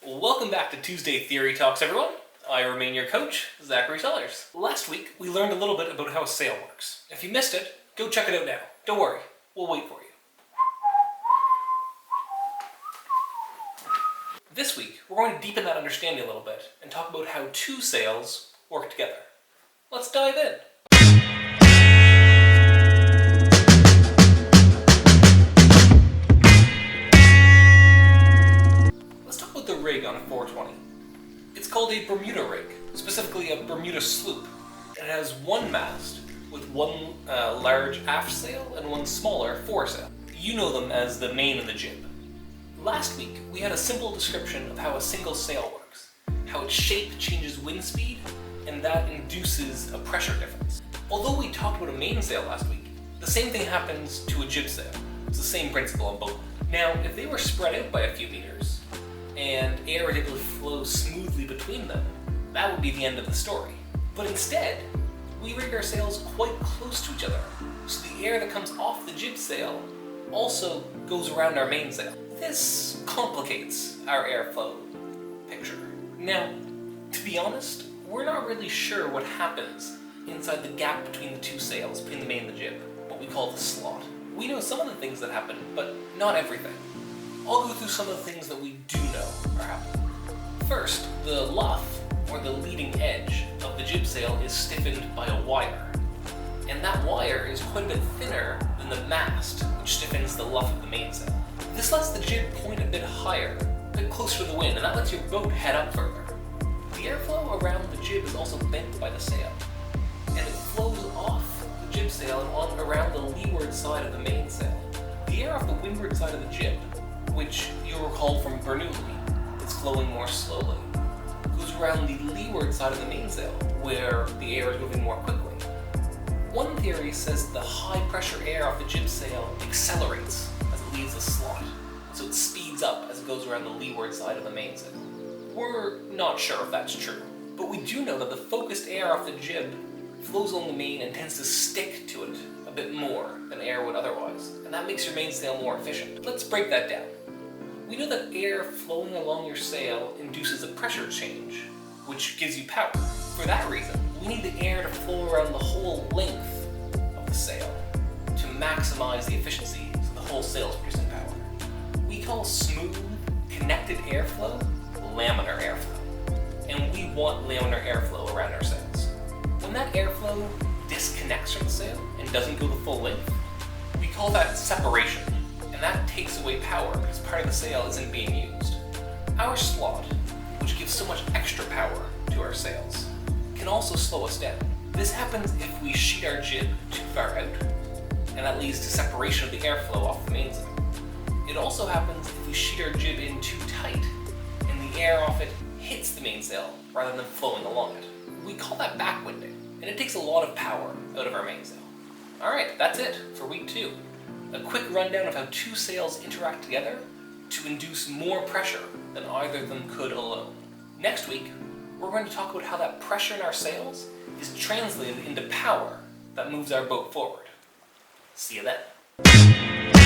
Welcome back to Tuesday Theory Talks, everyone. I remain your coach, Zachary Sellers. Last week, we learned a little bit about how a sail works. If you missed it, go check it out now. Don't worry, we'll wait for you. This week, we're going to deepen that understanding a little bit and talk about how two sails work together. Let's dive in. The rig on a 420. It's called a Bermuda rig, specifically a Bermuda Sloop. It has one mast with one large aft sail and one smaller foresail. You know them as the main and the jib. Last week, we had a simple description of how a single sail works, how its shape changes wind speed, and that induces a pressure difference. Although we talked about a mainsail last week, the same thing happens to a jib sail. It's the same principle on both. Now, if they were spread out by a few meters, and air was able to flow smoothly between them, that would be the end of the story. But instead, we rig our sails quite close to each other, so the air that comes off the jib sail also goes around our mainsail. This complicates our airflow picture. Now, to be honest, we're not really sure what happens inside the gap between the two sails, between the main and the jib, what we call the slot. We know some of the things that happen, but not everything. I'll go through some of the things that we do know are happening. First, the luff, or the leading edge, of the jib sail is stiffened by a wire. And that wire is quite a bit thinner than the mast, which stiffens the luff of the mainsail. This lets the jib point a bit higher, a bit closer to the wind, and that lets your boat head up further. The airflow around the jib is also bent by the sail, and it flows off the jib sail and on around the leeward side of the mainsail. The air off the windward side of the jib, which you'll recall from Bermuda, it's flowing more slowly, goes around the leeward side of the mainsail, where the air is moving more quickly. One theory says the high pressure air off the jib sail accelerates as it leaves the slot, so it speeds up as it goes around the leeward side of the mainsail. We're not sure if that's true, but we do know that the focused air off the jib flows along the main and tends to stick to it a bit more than air would otherwise, and that makes your mainsail more efficient. Let's break that down. We know that air flowing along your sail induces a pressure change, which gives you power. For that reason, we need the air to flow around the whole length of the sail to maximize the efficiency so the whole sail is producing power. We call smooth, connected airflow laminar airflow, and we want laminar airflow around our sails. When that airflow disconnects from the sail and doesn't go the full length, we call that separation. And that takes away power because part of the sail isn't being used. Our slot, which gives so much extra power to our sails, can also slow us down. This happens if we sheet our jib too far out, and that leads to separation of the airflow off the mainsail. It also happens if we sheet our jib in too tight, and the air off it hits the mainsail rather than flowing along it. We call that backwinding, and it takes a lot of power out of our mainsail. Alright, that's it for week 2. A quick rundown of how two sails interact together to induce more pressure than either of them could alone. Next week, we're going to talk about how that pressure in our sails is translated into power that moves our boat forward. See you then.